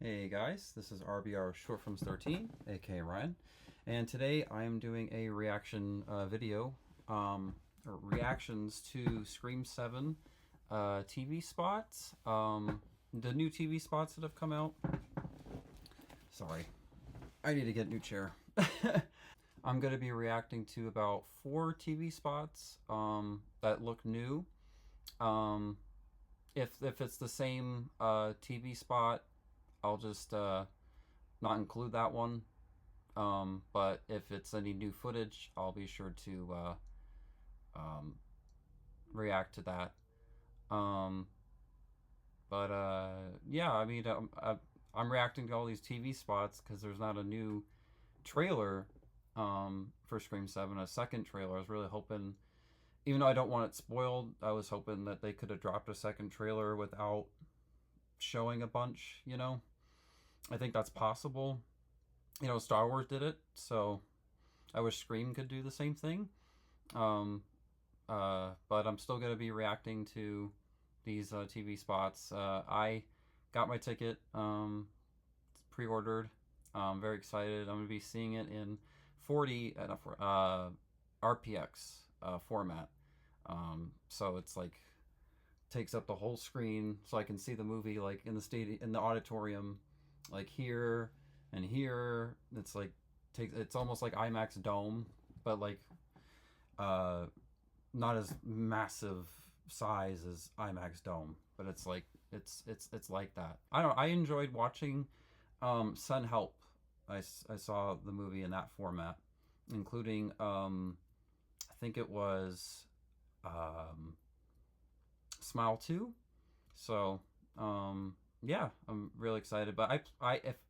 Hey guys, this is RBR Short Films 13, aka Ryan, and today I am doing a reaction video, or reactions to Scream 7 TV spots, the new TV spots that have come out. Sorry, I need to get a new chair. I'm going to be reacting to about 4 TV spots that look new. If it's the same TV spot, I'll just not include that one. But if it's any new footage, I'll be sure to react to that. Yeah, I mean, I'm reacting to all these TV spots because there's not a new trailer for Scream 7, a second trailer. I was really hoping, even though I don't want it spoiled, I was hoping that they could have dropped a second trailer without showing a bunch, you know? I think that's possible. You know, Star Wars did it, so I wish Scream could do the same thing. But I'm still going to be reacting to these TV spots. I got my ticket pre-ordered. I'm very excited. I'm going to be seeing it in 40 RPX format. So it's like takes up the whole screen, so I can see the movie like in the auditorium, like here and here. It's like it's almost like IMAX dome, but like not as massive size as IMAX dome, but it's like it's like that. I enjoyed watching Sun Help. I saw the movie in that format, including I think it was Smile 2. So yeah, I'm really excited. But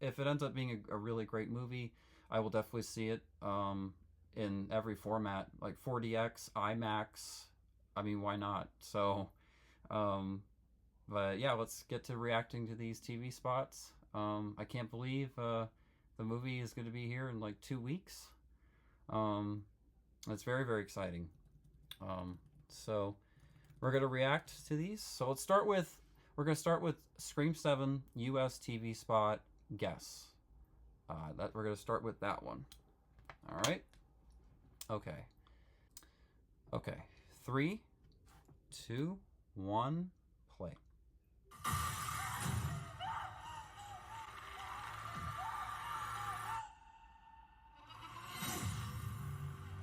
if it ends up being a really great movie, I will definitely see it in every format, like 4DX, IMAX. I mean, why not? So, but yeah, let's get to reacting to these TV spots. I can't believe the movie is going to be here in like 2 weeks. It's very, very exciting. So we're going to react to these. So we're going to start with Scream 7 US TV spot guess. We're going to start with that one. All right. Okay. Okay. 3, 2, 1, play.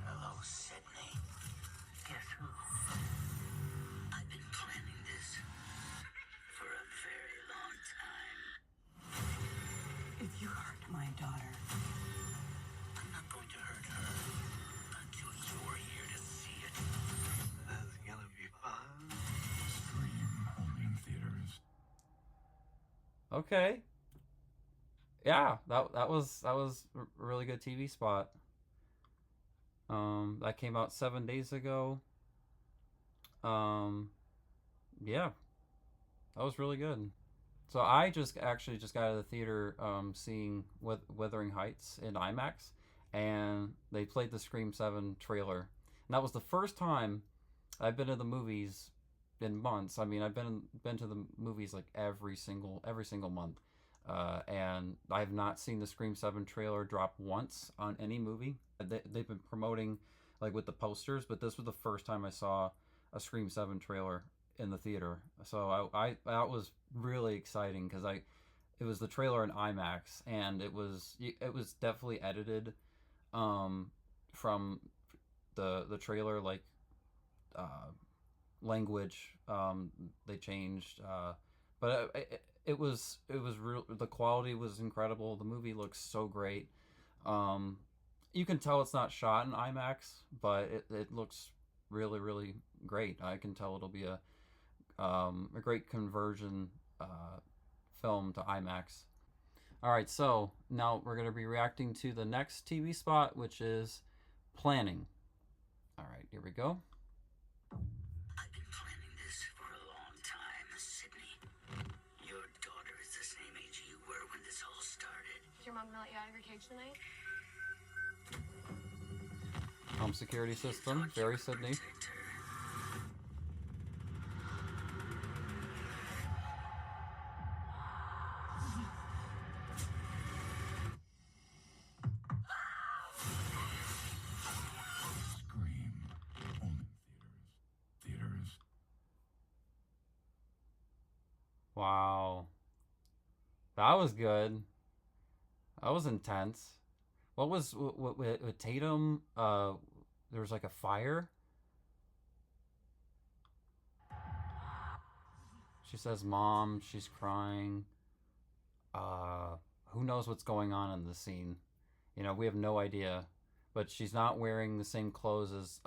Hello, Sydney. Guess who? I've been planning this for a very long time. If you hurt my daughter, I'm not going to hurt her until you're here to see it. That's gonna be fun. Scream only in theaters. Okay. Yeah, that was a really good TV spot. That came out 7 days ago. Yeah, that was really good. So I just actually just got out of the theater seeing Wuthering Heights in IMAX, and they played the Scream 7 trailer. And that was the first time I've been to the movies in months. I mean, I've been to the movies like every single month. And I have not seen the Scream 7 trailer drop once on any movie. They've been promoting like with the posters, but this was the first time I saw a Scream 7 trailer in the theater. So I that was really exciting because it was the trailer in IMAX, and it was definitely edited from the trailer, like language they changed, but it was real. The quality was incredible. The movie looks so great. You can tell it's not shot in IMAX, but it looks really, really great. I can tell it'll be a great conversion film to IMAX. All right, so now we're going to be reacting to the next TV spot, which is Planning. All right, here we go. I've been planning this for a long time, Sydney. Your daughter is the same age you were when this all started. Is your mom gonna let you out of your cage tonight? Home security system, very Sydney. Protect her. That was good. That was intense. What was with Tatum? There was like a fire. She says, "Mom," she's crying. Uh, who knows what's going on in the scene? You know, we have no idea. But she's not wearing the same clothes as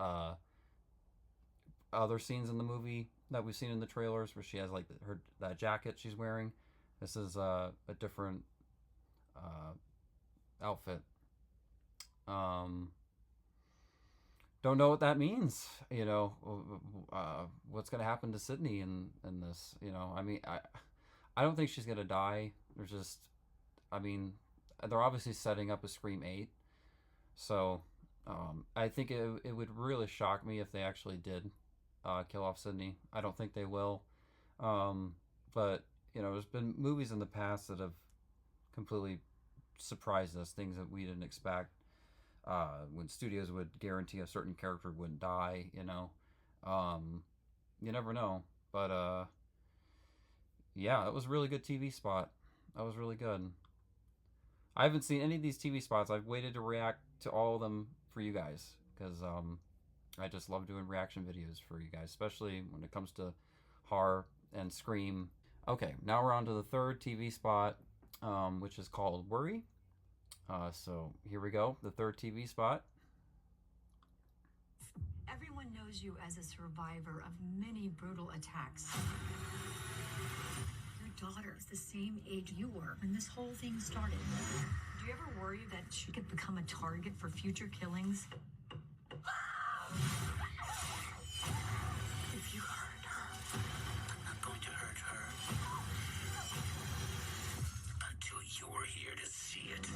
other scenes in the movie that we've seen in the trailers, where she has like her that jacket she's wearing. This is a different uh, outfit. Um, don't know what that means. You know, what's gonna happen to Sydney in this? You know, I mean, I don't think she's gonna die. There's just, I mean, they're obviously setting up a Scream 8, so I think it would really shock me if they actually did kill off Sydney. I don't think they will, um, but you know, there's been movies in the past that have completely surprised us, things that we didn't expect. When studios would guarantee a certain character wouldn't die, you know, um, you never know. But yeah, it was a really good TV spot. That was really good. I haven't seen any of these TV spots. I've waited to react to all of them for you guys because I just love doing reaction videos for you guys, especially when it comes to horror and Scream. Okay, now we're on to the third TV spot, which is called Worry. So here we go, the third TV spot. Everyone knows you as a survivor of many brutal attacks. Your daughter is the same age you were when this whole thing started. Do you ever worry that she could become a target for future killings? If you hurt her, I'm not going to hurt her until you're here to see it.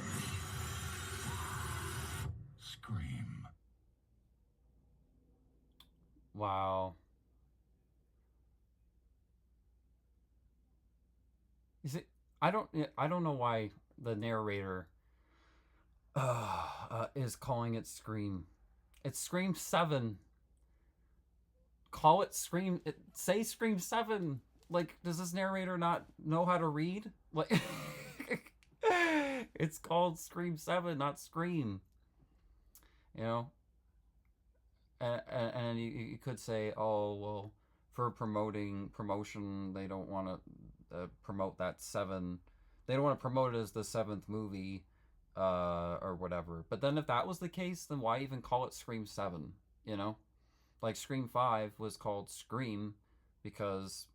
Scream. Wow. You see, I don't know why the narrator is calling it Scream. It's Scream 7. Call it Scream. Say Scream 7. Like, does this narrator not know how to read? Like, it's called Scream 7, not Scream. You know? And you could say, oh, well, for promotion, they don't want to promote that 7. They don't want to promote it as the 7th movie, or whatever. But then if that was the case, then why even call it Scream 7? You know? Like Scream 5 was called Scream because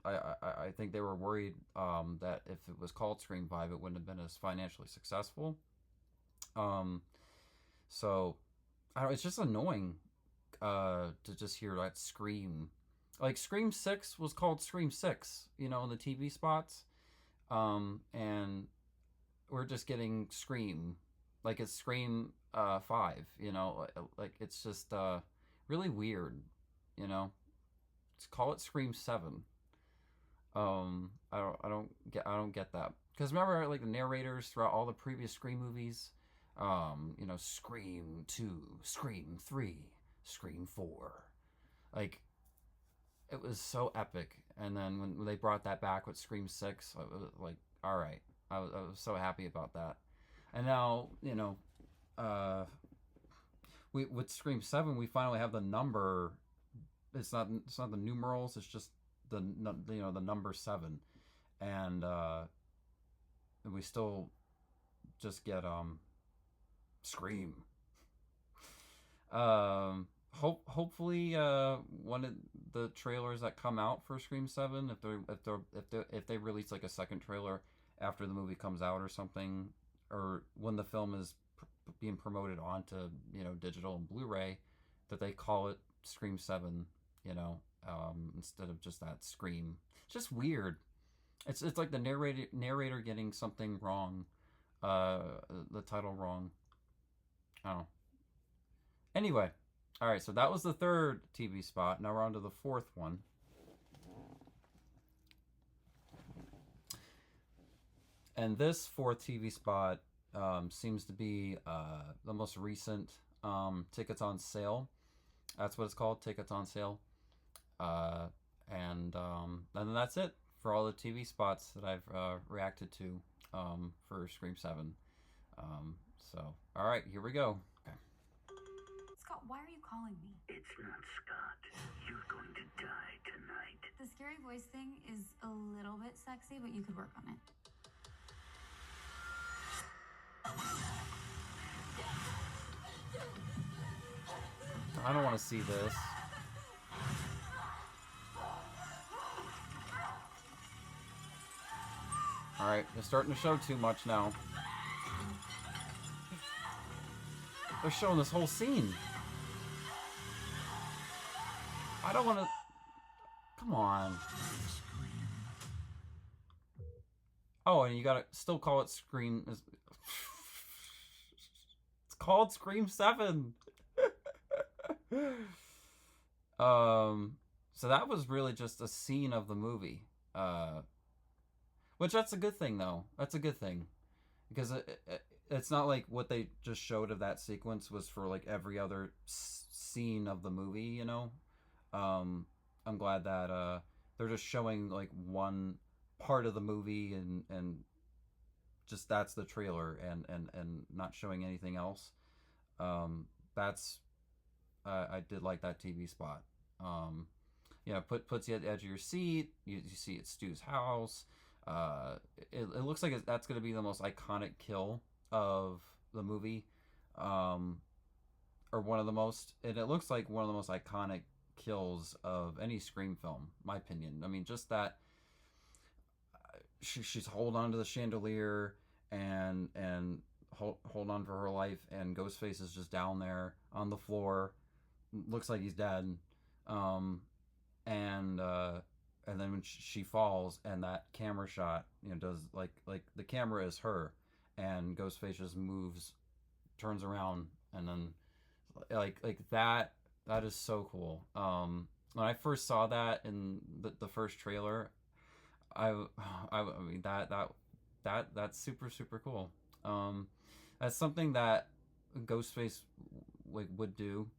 I think they were worried that if it was called Scream 5, it wouldn't have been as financially successful. So it's just annoying to just hear that Scream. Like Scream 6 was called Scream 6, you know, in the TV spots. And we're just getting Scream. Like it's Scream 5, you know, like it's just really weird, you know. Just call it Scream 7. I don't get that. Because remember, like the narrators throughout all the previous Scream movies, you know, Scream 2, Scream 3, Scream 4. Like, it was so epic. And then when they brought that back with Scream 6, I was like, all right. I was so happy about that. And now, you know, we with Scream 7, we finally have the number. It's not the numerals. It's just the number 7, and we still just get Scream. Hopefully, one of the trailers that come out for Scream 7, if they release like a second trailer after the movie comes out or something, or when the film is being promoted onto, you know, digital and Blu-ray, that they call it Scream 7, you know, instead of just that Scream. It's just weird. It's like the narrator getting something wrong, the title wrong. Oh. Anyway, all right. So that was the third TV spot. Now we're on to the fourth one. And this fourth TV spot seems to be the most recent tickets on sale. That's what it's called, tickets on sale. And then that's it for all the TV spots that I've reacted to for Scream 7. So, all right, here we go. Okay. Scott, why are you calling me? It's not Scott. You're going to die tonight. The scary voice thing is a little bit sexy, but you could work on it. I don't want to see this. Alright, they're starting to show too much now. They're showing this whole scene. I don't want to... Come on. Oh, and you gotta still call it Scream... It's called Scream 7! So that was really just a scene of the movie. Which that's a good thing, though. That's a good thing. Because it's not like what they just showed of that sequence was for like every other scene of the movie, you know? I'm glad that they're just showing like one part of the movie and just that's the trailer and not showing anything else. That's I did like that TV spot. Yeah, puts you at the edge of your seat. You see it's Stu's house. It looks like that's going to be the most iconic kill of the movie, or one of the most. And it looks like one of the most iconic kills of any Scream film, my opinion. I mean, just that she's holding on to the chandelier and hold on for her life, and Ghostface is just down there on the floor. Looks like he's dead. And then when she falls, and that camera shot, you know, does like the camera is her, and Ghostface just moves, turns around, and then like that is so cool. When I first saw that in the first trailer, I mean that's super cool. That's something that Ghostface would do.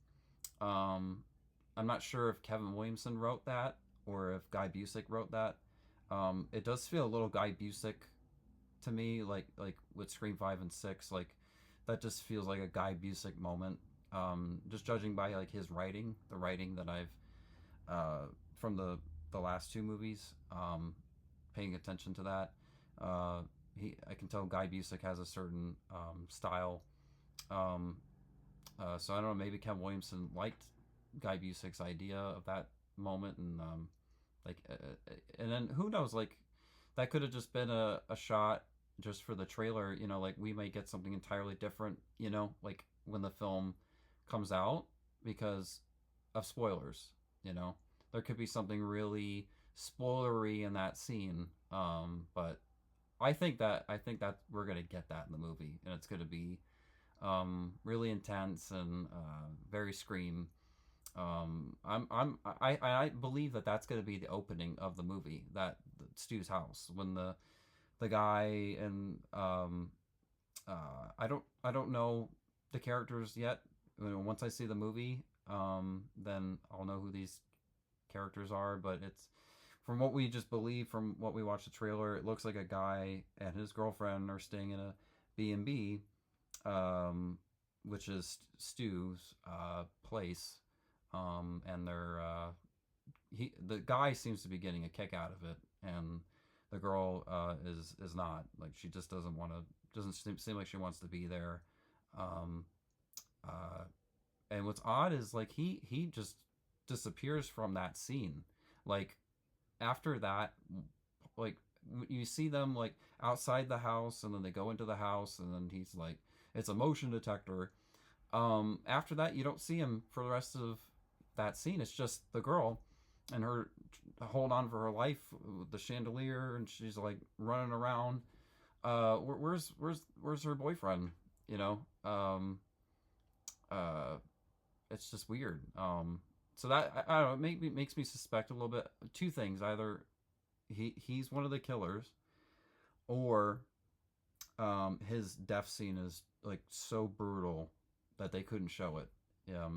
I'm not sure if Kevin Williamson wrote that or if Guy Busick wrote that. It does feel a little Guy Busick to me, like with Scream 5 and 6. Like that just feels like a Guy Busick moment. Just judging by like his writing, the writing that I've from the last two movies, paying attention to that. I can tell Guy Busick has a certain style. So I don't know, maybe Kevin Williamson liked Guy Busick's idea of that moment, and and then who knows, like that could have just been a shot just for the trailer, you know, like we may get something entirely different, you know, like when the film comes out, because of spoilers, you know, there could be something really spoilery in that scene. But I think that we're gonna get that in the movie, and it's gonna be really intense and very Scream. I believe that that's going to be the opening of the movie, that Stu's house, when the guy and I don't know the characters yet. Once I see the movie, then I'll know who these characters are. But it's from what we just believe, from what we watched the trailer, it looks like a guy and his girlfriend are staying in a B&B, which is Stu's place. And they're the guy seems to be getting a kick out of it, and the girl is not. Like, she just doesn't seem like she wants to be there. And what's odd is like he just disappears from that scene. Like after that, like you see them like outside the house, and then they go into the house, and then he's like, it's a motion detector. After that, you don't see him for the rest of that scene. It's just the girl and her hold on for her life with the chandelier, and she's like running around. Where's her boyfriend? You know, it's just weird. So that I don't know, makes me suspect a little bit. Two things: either he's one of the killers, or his death scene is like so brutal that they couldn't show it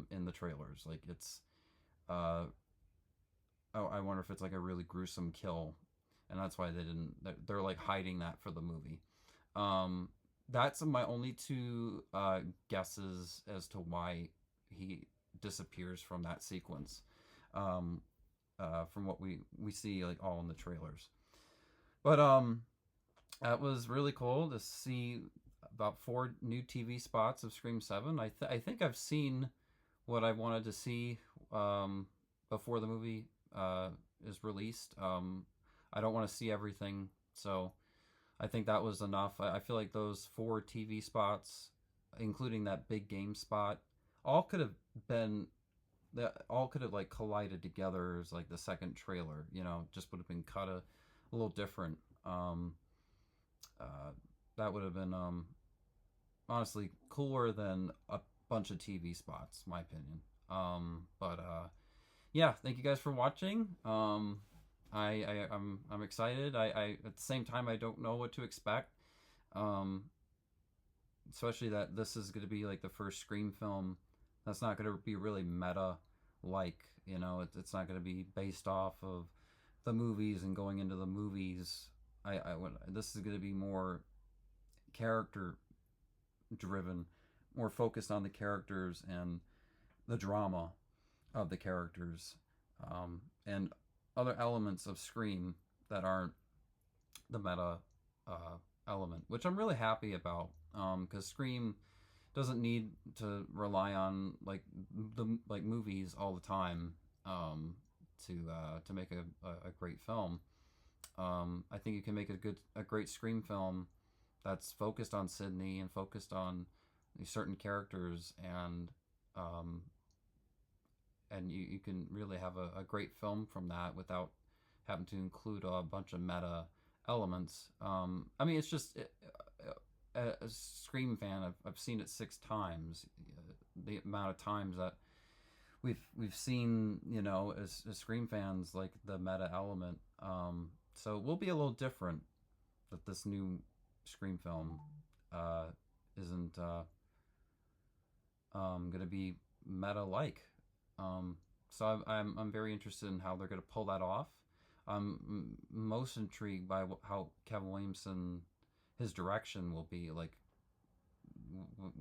in the trailers. Like it's I wonder if it's like a really gruesome kill, and that's why they didn't. They're like hiding that for the movie. That's my only two guesses as to why he disappears from that sequence. From what we see like all in the trailers, but that was really cool to see about 4 new TV spots of Scream 7. I think I've seen what I wanted to see before the movie is released. I don't want to see everything, so I think that was enough. I feel like those 4 TV spots, including that big game spot, all could have been all could have like collided together as like the second trailer. You know, just would have been cut a little different. That would have been honestly cooler than a bunch of TV spots, my opinion. But yeah, thank you guys for watching. I'm excited. I at the same time I don't know what to expect. Especially that this is going to be like the first Scream film that's not going to be really meta like, you know, it's not going to be based off of the movies and going into the movies. This is going to be more character driven, more focused on the characters and the drama of the characters, and other elements of Scream that aren't the meta element, which I'm really happy about, because Scream doesn't need to rely on like the movies all the time to make a great film. I think you can make a great Scream film that's focused on Sidney and focused on these certain characters, and you can really have a great film from that without having to include a bunch of meta elements. I mean, it's just a Scream fan. I've seen it 6 times. The amount of times that we've seen, you know, as Scream fans, like the meta element. So it will be a little different that this new Scream film isn't going to be meta like. So I'm very interested in how they're going to pull that off. I'm most intrigued by how Kevin Williamson, his direction will be. Like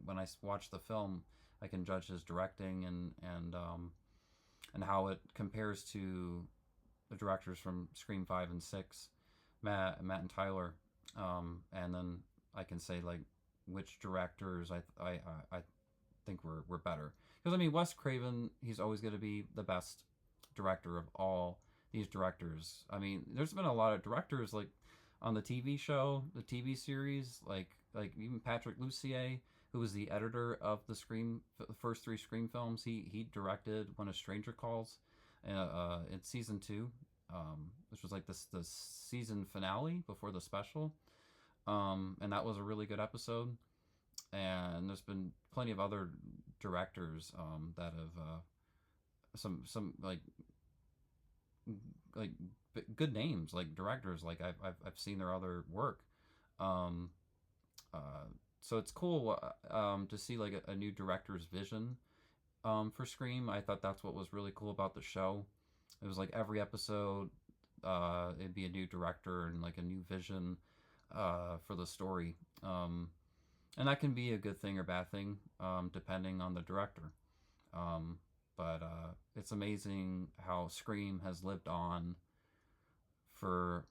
when I watch the film, I can judge his directing and how it compares to the directors from Scream 5 and 6, Matt and Tyler, and then I can say like which directors I think were better. Because I mean, Wes Craven, he's always going to be the best director of all these directors. I mean, there's been a lot of directors like on the TV show, the TV series, like even Patrick Lussier, who was the editor of the first 3 Scream films. He directed When a Stranger Calls, in season 2, which was like the season finale before the special, and that was a really good episode. And there's been plenty of other directors that have some like good names, like directors. Like I've seen their other work. So it's cool to see like a new director's vision for Scream. I thought that's what was really cool about the show. It was like every episode it'd be a new director and like a new vision for the story. And that can be a good thing or bad thing, depending on the director. But it's amazing how Scream has lived on for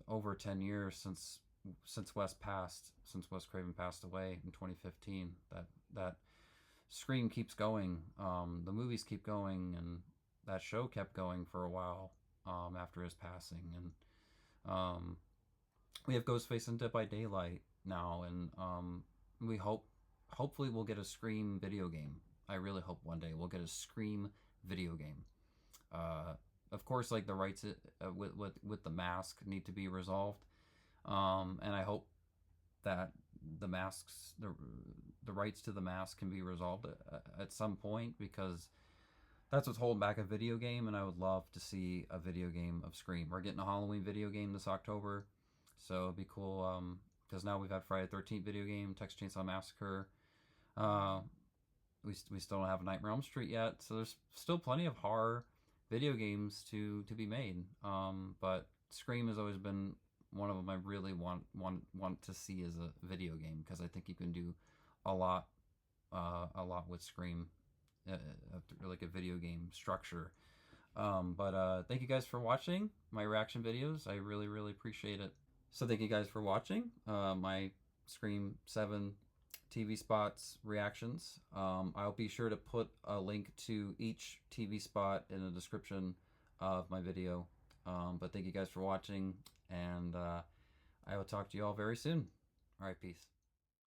over 10 years since Wes Craven passed away in 2015. That Scream keeps going. The movies keep going, and that show kept going for a while after his passing. And we have Ghostface and Dead by Daylight now, and we hopefully we'll get a Scream video game. I really hope one day we'll get a Scream video game. Of course, like the rights with the mask need to be resolved, and I hope that the rights to the mask can be resolved at some point, because that's what's holding back a video game. And I would love to see a video game of Scream. We're getting a Halloween video game this October, so it'd be cool. Because now we've had Friday the 13th video game, Texas Chainsaw Massacre. We still don't have Nightmare on Elm Street yet, so there's still plenty of horror video games to be made. But Scream has always been one of them I really want to see as a video game, because I think you can do a lot with Scream, like a video game structure. But thank you guys for watching my reaction videos. I really, really appreciate it. So thank you guys for watching my Scream 7 TV spots reactions. I'll be sure to put a link to each TV spot in the description of my video. But thank you guys for watching, and I will talk to you all very soon. All right, peace.